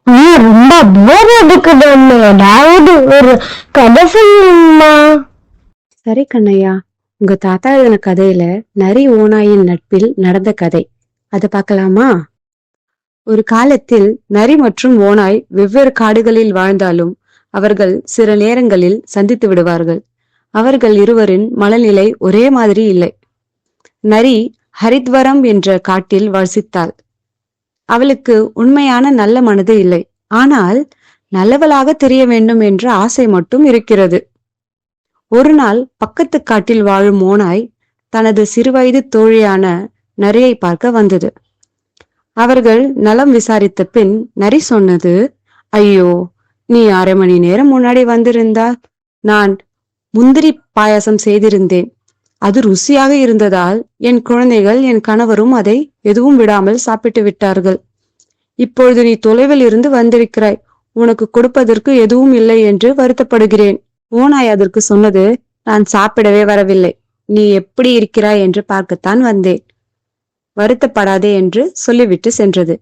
ரொம்ப போர் அடிக்குது. ஏதாவது ஒரு கதை சொல்லுமா? சரி கண்ணையா, உங்க தாத்தா எழுதின கதையில நரி ஓநாயின் நட்பில் நடந்த கதை, அத பார்க்கலாமா? ஒரு காலத்தில் நரி மற்றும் ஓநாய் வெவ்வேறு காடுகளில் வாழ்ந்தாலும் அவர்கள் சில நேரங்களில் சந்தித்து விடுவார்கள். அவர்கள் இருவரின் மனநிலை ஒரே மாதிரி இல்லை. நரி ஹரித்வரம் என்ற காட்டில் வசித்தாள். அவளுக்கு உண்மையான நல்ல மனது இல்லை. ஆனால் நல்லவளாக தெரிய வேண்டும் என்ற ஆசை மட்டும் இருக்கிறது. ஒரு நாள் பக்கத்து காட்டில் வாழும் ஓநாய் தனது சிறுவயது தோழியான நரியை பார்க்க வந்தது. அவர்கள் நலம் விசாரித்த பின் நரி சொன்னது, ஐயோ, நீ 1/2 மணி நேரம் முன்னாடி வந்திருந்தால் நான் முந்திரி பாயாசம் செய்திருந்தேன். அது ருசியாக இருந்ததால் என் குழந்தைகள் என் கணவரும் அதை எதுவும் விடாமல் சாப்பிட்டு விட்டார்கள். இப்பொழுது நீ தொலைவில் இருந்து வந்திருக்கிறாய், உனக்கு கொடுப்பதற்கு எதுவும் இல்லை என்று வருத்தப்படுகிறேன். ஓநாய் அதற்கு சொன்னது, நான் சாப்பிடவே வரவில்லை, நீ எப்படி இருக்கிறாய் என்று பார்க்கத்தான் வந்தேன், வருத்தப்படாதே என்று சொல்லிவிட்டு சென்றது.